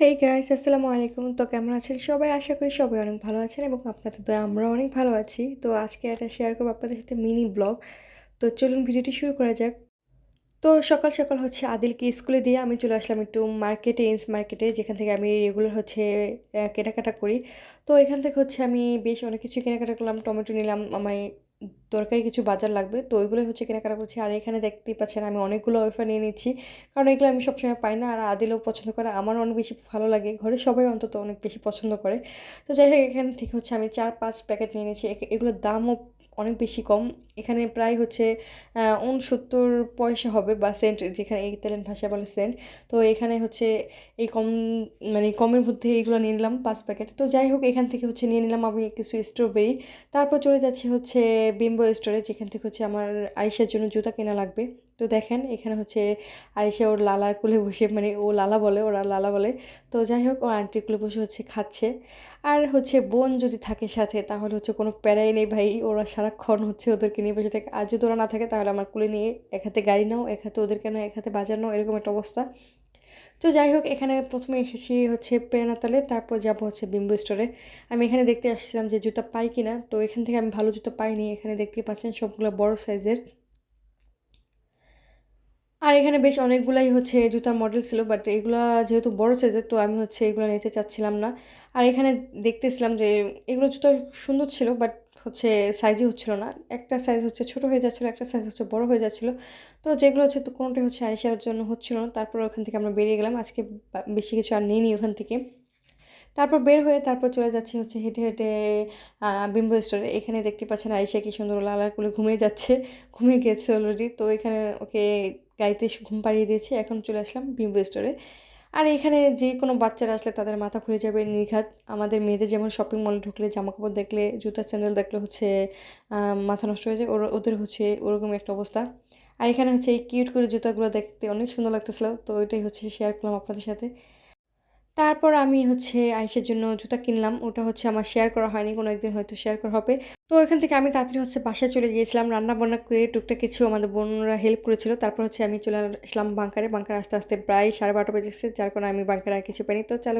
Hey guys, আসসালামু আলাইকুম। তো কেমন আছেন সবাই? আশা করি সবাই অনেক ভালো আছেন এবং আপনাদের দয়ায় আমরাও অনেক ভালো আছি। তো আজকে একটা শেয়ার করবো আপনাদের সাথে মিনি ব্লগ। তো চলুন ভিডিওটি শুরু করা যাক। তো সকাল সকাল হচ্ছে আদিলকে স্কুলে দিয়ে আমি চলে আসলাম একটু মার্কেটে, এন্স মার্কেটে, যেখান থেকে আমি রেগুলার হচ্ছে কেনাকাটা করি। তো এখান থেকে হচ্ছে আমি বেশ অনেক কিছু কেনাকাটা করলাম। টমেটো নিলাম, আমার দরকারি কিছু বাজার লাগবে, তো ওইগুলোই হচ্ছে কেনাকাটা করছি। আর এখানে দেখতেই পাচ্ছেন আমি অনেকগুলো ওয়েফার নিয়ে নিচ্ছি, কারণ এগুলো আমি সবসময় পাই না। আর আদিলও পছন্দ করে, আমারও অনেক বেশি ভালো লাগে, ঘরে সবাই অন্তত অনেক বেশি পছন্দ করে। তো যাই হোক, এখান থেকে হচ্ছে আমি 4-5 প্যাকেট নিয়ে নিয়েছি। এগুলোর দামও অনেক বেশি কম। এখানে প্রায় হচ্ছে 69 পয়সা হবে বা সেন্ট, যেখানে ইতালিয়ান ভাষায় বলে সেন্ট। তো এখানে হচ্ছে এই কম, মানে কমের মধ্যে এইগুলো নিয়ে নিলাম 5 প্যাকেট। তো যাই হোক, এখান থেকে হচ্ছে নিয়ে নিলাম আমি কিছু স্ট্রবেরি। তারপর চলে যাচ্ছি হচ্ছে বিম্বো স্টোরে, যেখান থেকে হচ্ছে আমার আরিশার জন্য জুতা কেনা লাগবে। তো দেখেন এখানে হচ্ছে আরিশা ওর লালার কোলে বসে, মানে ও লালা বলে, ওরা লালা বলে। তো যাই হোক, ও আন্টির কোলে বসে হচ্ছে খাচ্ছে। আর হচ্ছে বোন যদি থাকে সাথে তাহলে হচ্ছে কোনো প্যারাই নেই ভাই, ওরা সারাক্ষণ হচ্ছে ওদেরকে নিয়ে বসে থাকে। আর যদি ওরা না থাকে তাহলে আমার কোলে নিয়ে এক হাতে গাড়ি নাও, এক হাতে ওদেরকে নাও, এক হাতে বাজার নাও, এরকম একটা অবস্থা। তো যাই হোক, এখানে প্রথমে এসেছি হচ্ছে প্রেরণাতালে, তারপর যাব হচ্ছে বিম্বো স্টোরে। আমি এখানে দেখতে আসছিলাম যে জুতা পাই কিনা, তো এখান থেকে আমি ভালো জুতা পাইনি। এখানে দেখতেই পাচ্ছেন সবগুলো বড় সাইজের। আর এখানে বেশ অনেকগুলাই হচ্ছে জুতার মডেল ছিল, বাট এগুলা যেহেতু বড় সাইজের, তো আমি হচ্ছে এগুলো নিতে চাচ্ছিলাম না। আর এখানে দেখতেছিলাম যে এগুলো জুতা সুন্দর ছিল, বাট হচ্ছে সাইজই হচ্ছিল না। একটা সাইজ হচ্ছে ছোট হয়ে যাচ্ছিলো, একটা সাইজ হচ্ছে বড় হয়ে যাচ্ছিলো। তো যেগুলো হচ্ছে, তো কোনোটাই হচ্ছে আরিশার জন্য হচ্ছিল না। তারপর ওখান থেকে আমরা বেরিয়ে গেলাম। আজকে বেশি কিছু আর নিইনি ওখান থেকে। তারপর বের হয়ে তারপর চলে যাচ্ছি হচ্ছে হেঁটে হেঁটে বিম্বো স্টোরে। এখানে দেখতে পাচ্ছেন আরিশা কি সুন্দর লালা করে ঘুমিয়ে যাচ্ছে, ঘুমিয়ে গেছে অলরেডি। তো এখানে ওকে গাড়িতে ঘুম পাড়িয়ে দিয়েছি, এখন চলে আসলাম বিম্বো স্টোরে। আর এখানে যে কোনো বাচ্চারা আসলে তাদের মাথা ঘুরে যাবে নির্ঘাত। আমাদের মেয়েদের যেমন শপিং মলে ঢুকলে জামাকাপড় দেখলে, জুতা স্যান্ডেল দেখলে হচ্ছে মাথা নষ্ট হয়ে যায়, ওদের হচ্ছে ওরকম একটা অবস্থা। আর এখানে হচ্ছে এই কিউট করে জুতাগুলো দেখতে অনেক সুন্দর লাগতেছিল, তো ওইটাই হচ্ছে শেয়ার করলাম আপনাদের সাথে। তারপর আমি হচ্ছে আয়েশার জন্য জুতা কিনলাম। ওটা হচ্ছে আমার শেয়ার করা হয়নি, কোনো একদিন হয়তো শেয়ার করা হবে। তো ওইখান থেকে আমি তাড়াতাড়ি হচ্ছে বাসায় চলে গিয়েছিলাম, রান্না-বান্না করে টুকটাক কিছু আমাদের বোনরা হেল্প করেছিল। তারপর হচ্ছে আমি চলে আসলাম বাঙ্কারে। বাঙ্কারে আসতে, আসতে প্রায় 12:30 বেজে গেছে, যার কারণে আমি বাঙ্কারে আর কিছু পাইনি। তো চলো